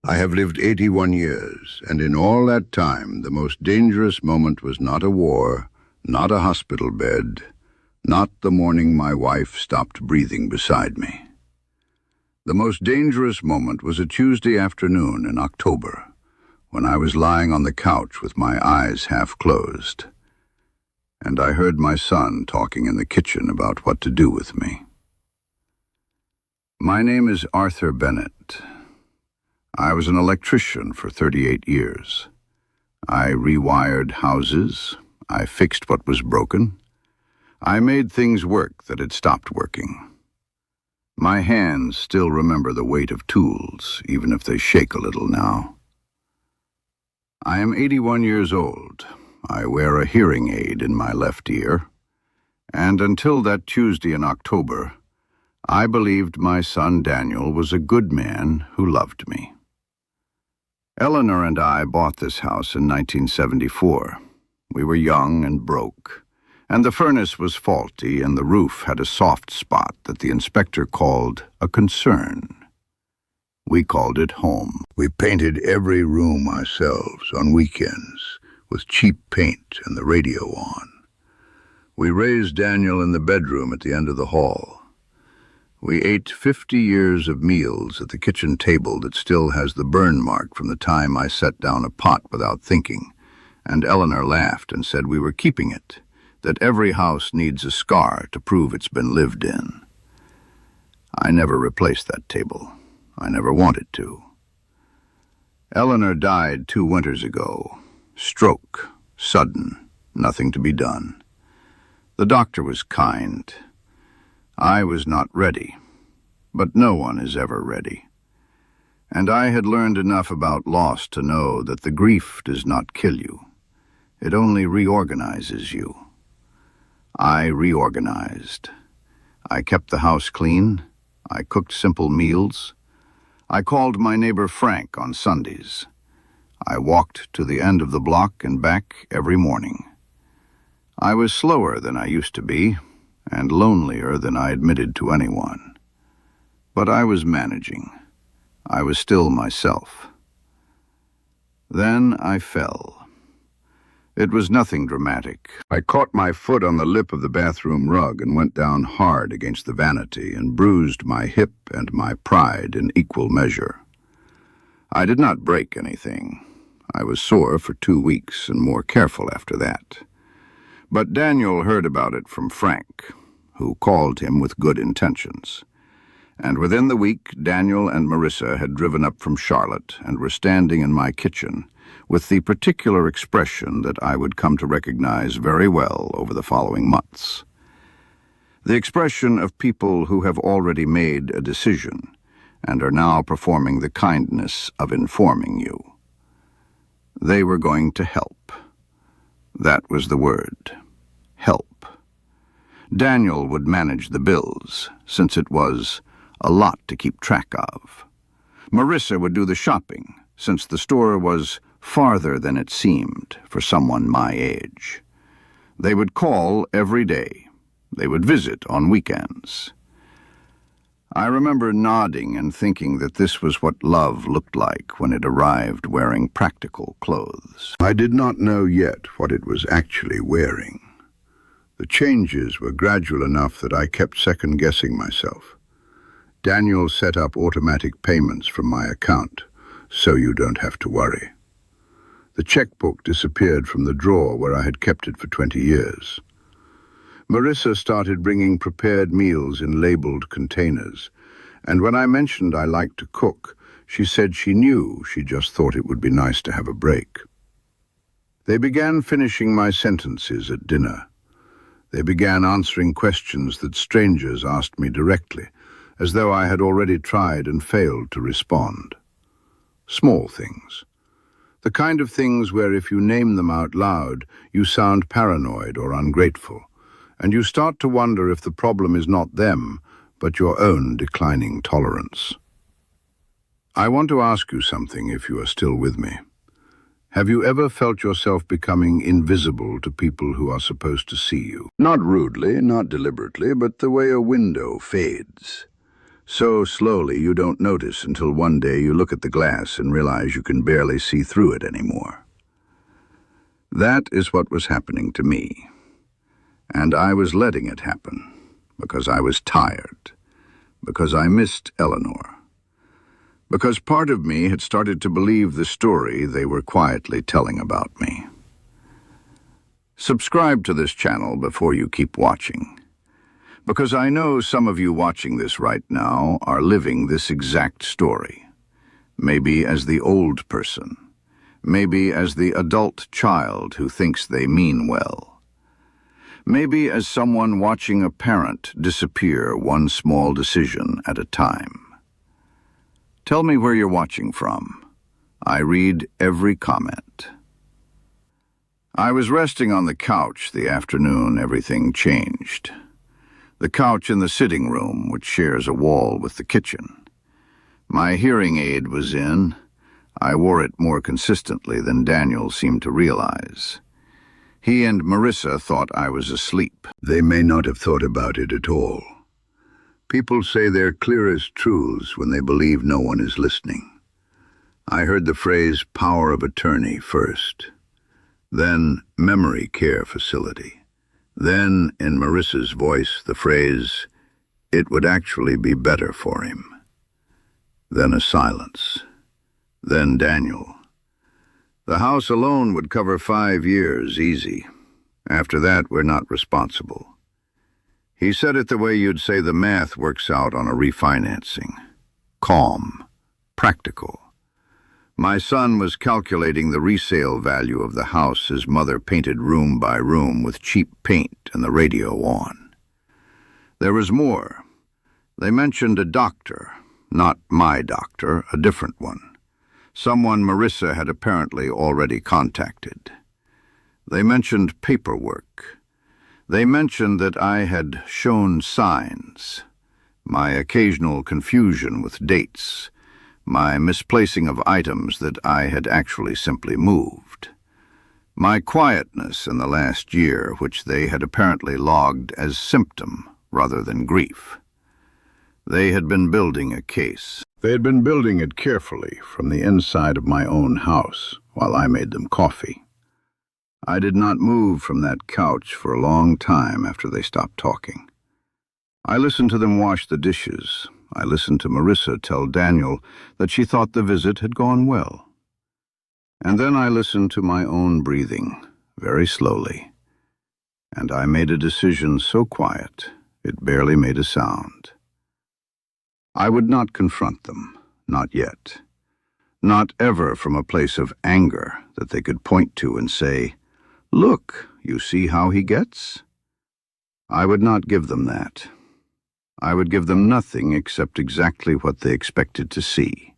I have lived 81 years, and in all that time, the most dangerous moment was not a war, not a hospital bed, not the morning my wife stopped breathing beside me. The most dangerous moment was a Tuesday afternoon in October, when I was lying on the couch with my eyes half closed, and I heard my son talking in the kitchen about what to do with me. My name is Arthur Bennett. I was an electrician for 38 years. I rewired houses. I fixed what was broken. I made things work that had stopped working. My hands still remember the weight of tools, even if they shake a little now. I am 81 years old. I wear a hearing aid in my left ear, and until that Tuesday in October, I believed my son Daniel was a good man who loved me. Eleanor and I bought this house in 1974. We were young and broke, and the furnace was faulty and the roof had a soft spot that the inspector called a concern. We called it home. We painted every room ourselves on weekends with cheap paint and the radio on. We raised Daniel in the bedroom at the end of the hall. We ate 50 years of meals at the kitchen table that still has the burn mark from the time I set down a pot without thinking, and Eleanor laughed and said we were keeping it, that every house needs a scar to prove it's been lived in. I never replaced that table. I never wanted to. Eleanor died 2 winters ago. Stroke, sudden, nothing to be done. The doctor was kind. I was not ready, but no one is ever ready. And I had learned enough about loss to know that the grief does not kill you. It only reorganizes you. I reorganized. I kept the house clean. I cooked simple meals. I called my neighbor Frank on Sundays. I walked to the end of the block and back every morning. I was slower than I used to be, and lonelier than I admitted to anyone. But I was managing. I was still myself. Then I fell. It was nothing dramatic. I caught my foot on the lip of the bathroom rug and went down hard against the vanity and bruised my hip and my pride in equal measure. I did not break anything. I was sore for 2 weeks and more careful after that. But Daniel heard about it from Frank, who called him with good intentions. And within the week, Daniel and Marissa had driven up from Charlotte and were standing in my kitchen with the particular expression that I would come to recognize very well over the following months. The expression of people who have already made a decision and are now performing the kindness of informing you. They were going to help. That was the word. Help. Daniel would manage the bills, since it was a lot to keep track of. Marissa would do the shopping, since the store was farther than it seemed for someone my age. They would call every day. They would visit on weekends. I remember nodding and thinking that this was what love looked like when it arrived wearing practical clothes. I did not know yet what it was actually wearing. The changes were gradual enough that I kept second-guessing myself. Daniel set up automatic payments from my account, so you don't have to worry. The checkbook disappeared from the drawer where I had kept it for 20 years. Marissa started bringing prepared meals in labeled containers, and when I mentioned I liked to cook, she said she knew, she just thought it would be nice to have a break. They began finishing my sentences at dinner. They began answering questions that strangers asked me directly, as though I had already tried and failed to respond. Small things. The kind of things where if you name them out loud, you sound paranoid or ungrateful, and you start to wonder if the problem is not them, but your own declining tolerance. I want to ask you something if you are still with me. Have you ever felt yourself becoming invisible to people who are supposed to see you? Not rudely, not deliberately, but the way a window fades. So slowly you don't notice until one day you look at the glass and realize you can barely see through it anymore. That is what was happening to me. And I was letting it happen because I was tired, because I missed Eleanor, because part of me had started to believe the story they were quietly telling about me. Subscribe to this channel before you keep watching, because I know some of you watching this right now are living this exact story, maybe as the old person, maybe as the adult child who thinks they mean well, maybe as someone watching a parent disappear one small decision at a time. Tell me where you're watching from. I read every comment. I was resting on the couch the afternoon everything changed. The couch in the sitting room, which shares a wall with the kitchen. My hearing aid was in. I wore it more consistently than Daniel seemed to realize. He and Marissa thought I was asleep. They may not have thought about it at all. People say their clearest truths when they believe no one is listening. I heard the phrase power of attorney first, then memory care facility. Then, in Marissa's voice, the phrase, it would actually be better for him. Then a silence. Then Daniel. The house alone would cover 5 years, easy. After that, we're not responsible. He said it the way you'd say the math works out on a refinancing. Calm. Practical. My son was calculating the resale value of the house his mother painted room by room with cheap paint and the radio on. There was more. They mentioned a doctor, not my doctor, a different one. Someone Marissa had apparently already contacted. They mentioned paperwork. They mentioned that I had shown signs, my occasional confusion with dates, my misplacing of items that I had actually simply moved, my quietness in the last year, which they had apparently logged as symptom rather than grief. They had been building a case. They had been building it carefully from the inside of my own house while I made them coffee. I did not move from that couch for a long time after they stopped talking. I listened to them wash the dishes. I listened to Marissa tell Daniel that she thought the visit had gone well. And then I listened to my own breathing, very slowly. And I made a decision so quiet, it barely made a sound. I would not confront them, not yet. Not ever from a place of anger that they could point to and say, "Look, you see how he gets?" I would not give them that. I would give them nothing except exactly what they expected to see.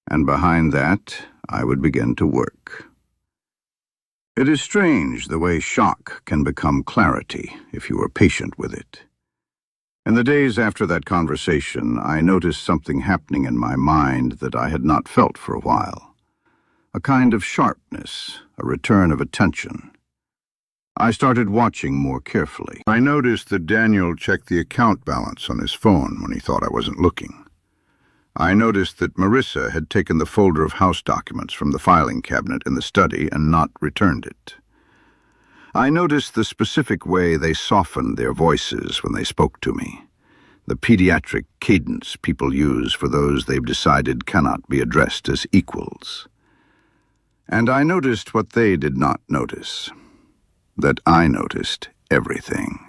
And behind that, I would begin to work. It is strange the way shock can become clarity if you are patient with it. In the days after that conversation, I noticed something happening in my mind that I had not felt for a while. A kind of sharpness, a return of attention. I started watching more carefully. I noticed that Daniel checked the account balance on his phone when he thought I wasn't looking. I noticed that Marissa had taken the folder of house documents from the filing cabinet in the study and not returned it. I noticed the specific way they softened their voices when they spoke to me, the pediatric cadence people use for those they've decided cannot be addressed as equals. And I noticed what they did not notice. That I noticed everything.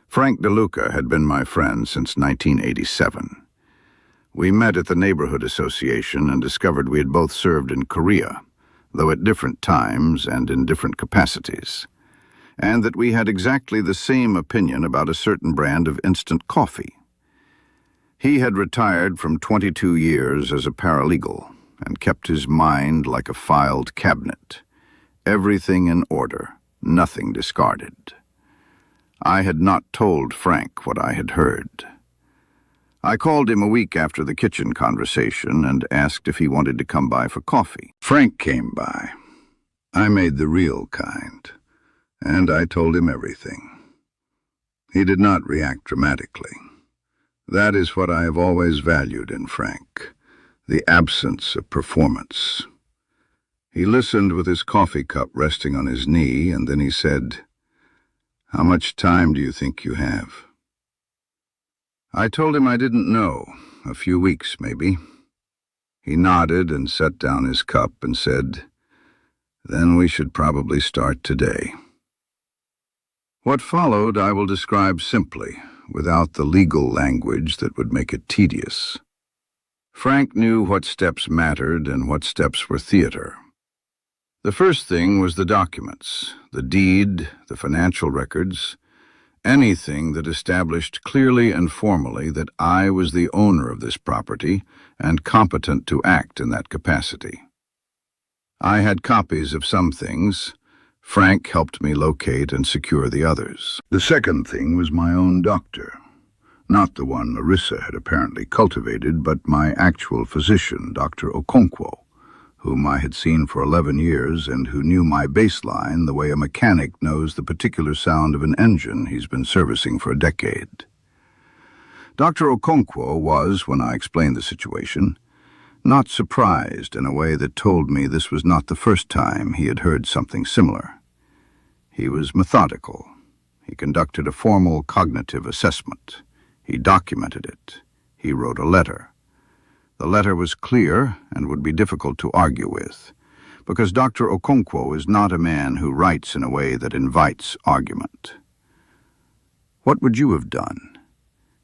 Frank DeLuca had been my friend since 1987. We met at the Neighborhood Association and discovered we had both served in Korea, though at different times and in different capacities, and that we had exactly the same opinion about a certain brand of instant coffee. He had retired from 22 years as a paralegal and kept his mind like a filed cabinet. Everything in order, nothing discarded. I had not told Frank what I had heard. I called him a week after the kitchen conversation and asked if he wanted to come by for coffee. Frank came by. I made the real kind, and I told him everything. He did not react dramatically. That is what I have always valued in Frank, the absence of performance. He listened with his coffee cup resting on his knee, and then he said, "How much time do you think you have?" I told him I didn't know, a few weeks maybe. He nodded and set down his cup and said, "Then we should probably start today." What followed I will describe simply, without the legal language that would make it tedious. Frank knew what steps mattered and what steps were theater. The first thing was the documents, the deed, the financial records, anything that established clearly and formally that I was the owner of this property and competent to act in that capacity. I had copies of some things. Frank helped me locate and secure the others. The second thing was my own doctor. Not the one Marissa had apparently cultivated, but my actual physician, Dr. Okonkwo, whom I had seen for 11 years and who knew my baseline the way a mechanic knows the particular sound of an engine he's been servicing for a decade. Dr. Okonkwo was, when I explained the situation, not surprised in a way that told me this was not the first time he had heard something similar. He was methodical. He conducted a formal cognitive assessment. He documented it. He wrote a letter. The letter was clear and would be difficult to argue with, because Dr. Okonkwo is not a man who writes in a way that invites argument. What would you have done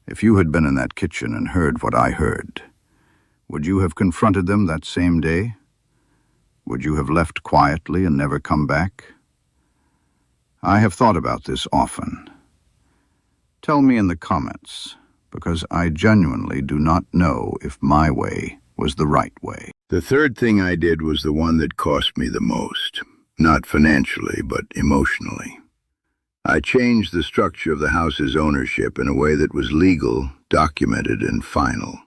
if you had been in that kitchen and heard what I heard? Would you have confronted them that same day? Would you have left quietly and never come back? I have thought about this often. Tell me in the comments, because I genuinely do not know if my way was the right way. The third thing I did was the one that cost me the most, not financially, but emotionally. I changed the structure of the house's ownership in a way that was legal, documented, and final.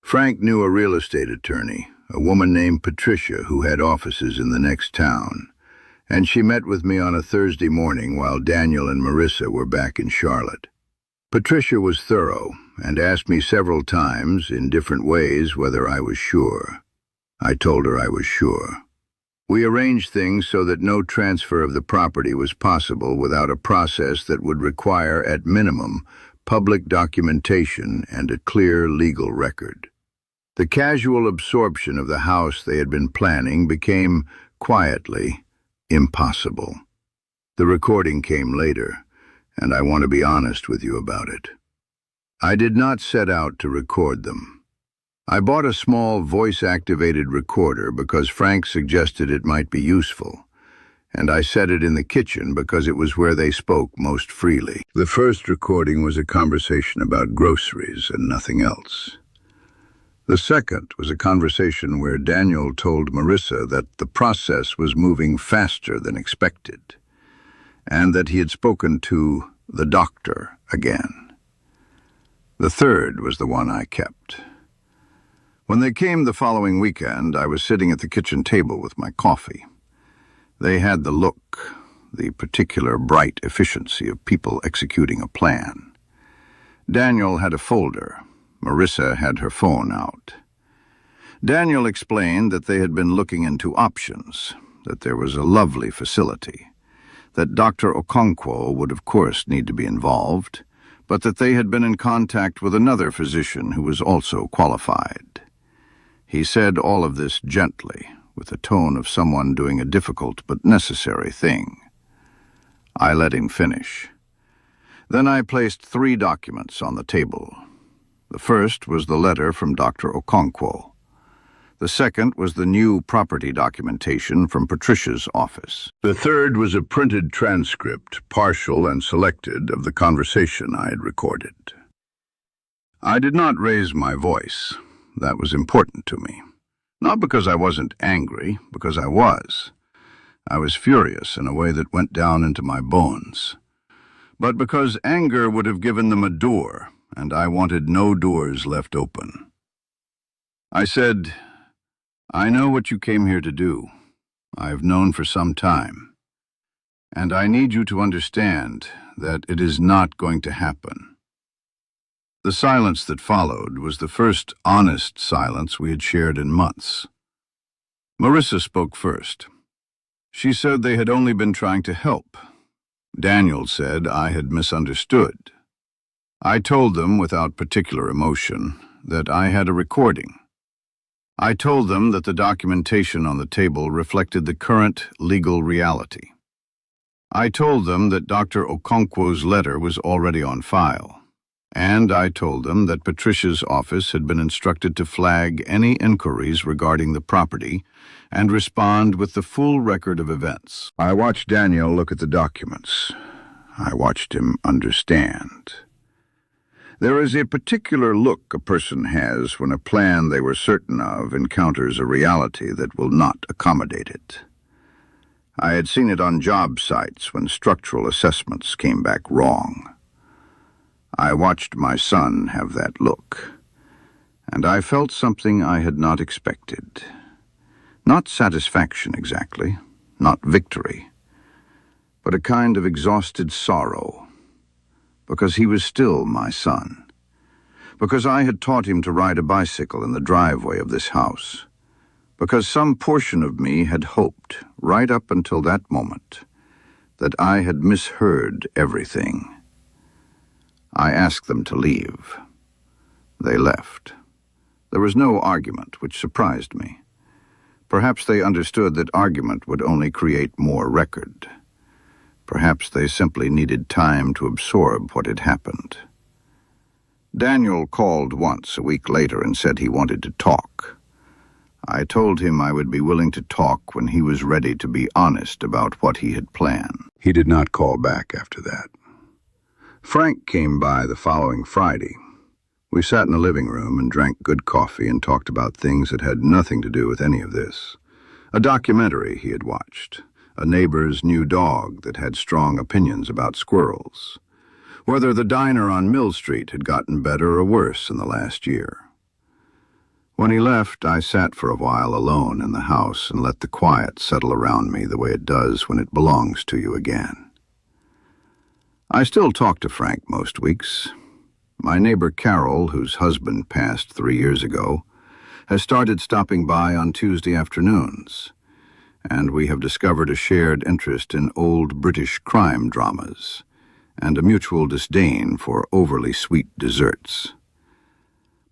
Frank knew a real estate attorney, a woman named Patricia who had offices in the next town, and she met with me on a Thursday morning while Daniel and Marissa were back in Charlotte. Patricia was thorough and asked me several times in different ways whether I was sure. I told her I was sure. We arranged things so that no transfer of the property was possible without a process that would require, at minimum, public documentation and a clear legal record. The casual absorption of the house they had been planning became, quietly, impossible. The recording came later, and I want to be honest with you about it. I did not set out to record them. I bought a small voice-activated recorder because Frank suggested it might be useful, and I set it in the kitchen because it was where they spoke most freely. The first recording was a conversation about groceries and nothing else. The second was a conversation where Daniel told Marissa that the process was moving faster than expected, and that he had spoken to the doctor again. The third was the one I kept. When they came the following weekend, I was sitting at the kitchen table with my coffee. They had the look, the particular bright efficiency of people executing a plan. Daniel had a folder. Marissa had her phone out. Daniel explained that they had been looking into options, that there was a lovely facility, that Dr. Okonkwo would of course need to be involved, but that they had been in contact with another physician who was also qualified. He said all of this gently, with the tone of someone doing a difficult but necessary thing. I let him finish. Then I placed 3 documents on the table. The first was the letter from Dr. Okonkwo. The second was the new property documentation from Patricia's office. The third was a printed transcript, partial and selected, of the conversation I had recorded. I did not raise my voice. That was important to me. Not because I wasn't angry, because I was. I was furious in a way that went down into my bones. But because anger would have given them a door, and I wanted no doors left open. I said, "I know what you came here to do. I've known for some time. And I need you to understand that it is not going to happen. The silence that followed was the first honest silence we had shared in months. Marissa spoke first. She said they had only been trying to help. Daniel said I had misunderstood. I told them, without particular emotion, that I had a recording. I told them that the documentation on the table reflected the current legal reality. I told them that Dr. Okonkwo's letter was already on file. And I told them that Patricia's office had been instructed to flag any inquiries regarding the property and respond with the full record of events. I watched Daniel look at the documents. I watched him understand. There is a particular look a person has when a plan they were certain of encounters a reality that will not accommodate it. I had seen it on job sites when structural assessments came back wrong. I watched my son have that look, and I felt something I had not expected. Not satisfaction exactly, not victory, but a kind of exhausted sorrow, because he was still my son, because I had taught him to ride a bicycle in the driveway of this house, because some portion of me had hoped, right up until that moment, that I had misheard everything. I asked them to leave. They left. There was no argument, which surprised me. Perhaps they understood that argument would only create more record. Perhaps they simply needed time to absorb what had happened. Daniel called once a week later and said he wanted to talk. I told him I would be willing to talk when he was ready to be honest about what he had planned. He did not call back after that. Frank came by the following Friday. We sat in the living room and drank good coffee and talked about things that had nothing to do with any of this. A documentary he had watched, a neighbor's new dog that had strong opinions about squirrels, whether the diner on Mill Street had gotten better or worse in the last year. When he left, I sat for a while alone in the house and let the quiet settle around me the way it does when it belongs to you again. I still talk to Frank most weeks. My neighbor Carol, whose husband passed 3 years ago, has started stopping by on Tuesday afternoons, and we have discovered a shared interest in old British crime dramas and a mutual disdain for overly sweet desserts.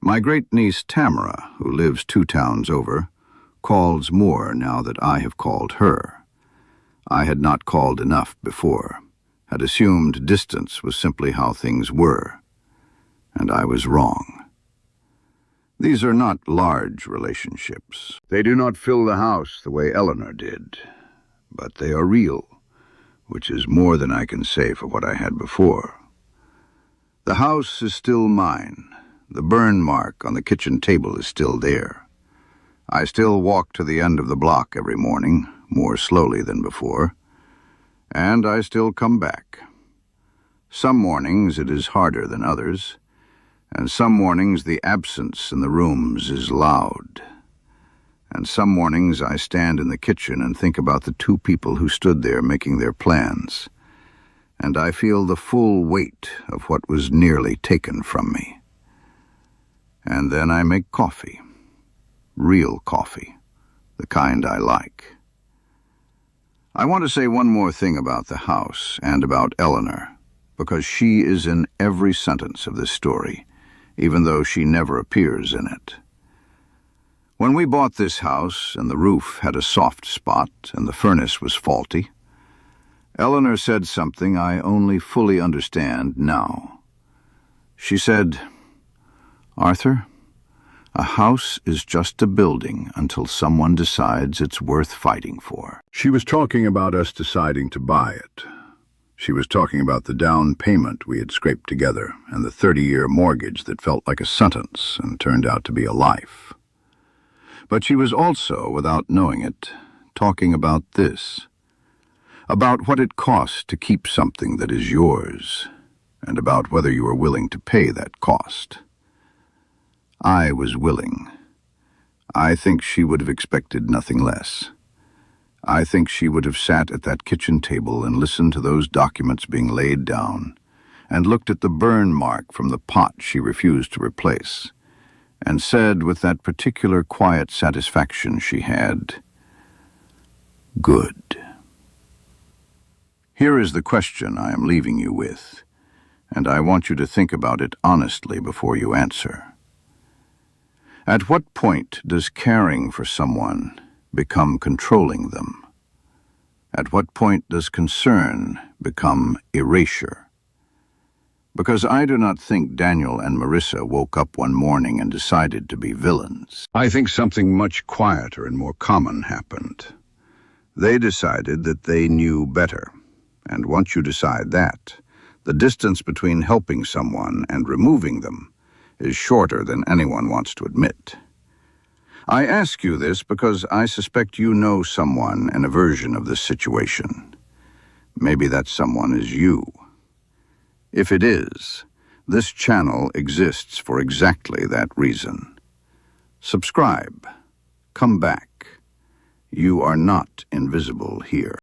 My great-niece Tamara, who lives 2 towns over, calls more now that I have called her. I had not called enough before, had assumed distance was simply how things were, and I was wrong. These are not large relationships. They do not fill the house the way Eleanor did, but they are real, which is more than I can say for what I had before. The house is still mine. The burn mark on the kitchen table is still there. I still walk to the end of the block every morning, more slowly than before, and I still come back. Some mornings it is harder than others, and some mornings the absence in the rooms is loud. And some mornings I stand in the kitchen and think about the 2 people who stood there making their plans, and I feel the full weight of what was nearly taken from me. And then I make coffee, real coffee, the kind I like. I want to say one more thing about the house and about Eleanor, because she is in every sentence of this story, even though she never appears in it. When we bought this house and the roof had a soft spot and the furnace was faulty, Eleanor said something I only fully understand now. She said, "Arthur, a house is just a building until someone decides it's worth fighting for." She was talking about us deciding to buy it. She was talking about the down payment we had scraped together and the 30-year mortgage that felt like a sentence and turned out to be a life. But she was also, without knowing it, talking about this, about what it costs to keep something that is yours, and about whether you are willing to pay that cost. I was willing. I think she would have expected nothing less. I think she would have sat at that kitchen table and listened to those documents being laid down, and looked at the burn mark from the pot she refused to replace, and said with that particular quiet satisfaction she had, "Good." Here is the question I am leaving you with, and I want you to think about it honestly before you answer. At what point does caring for someone become controlling them? At what point does concern become erasure? Because I do not think Daniel and Marissa woke up one morning and decided to be villains. I think something much quieter and more common happened. They decided that they knew better. And once you decide that, the distance between helping someone and removing them is shorter than anyone wants to admit. I ask you this because I suspect you know someone in a version of this situation. Maybe that someone is you. If it is, this channel exists for exactly that reason. Subscribe. Come back. You are not invisible here.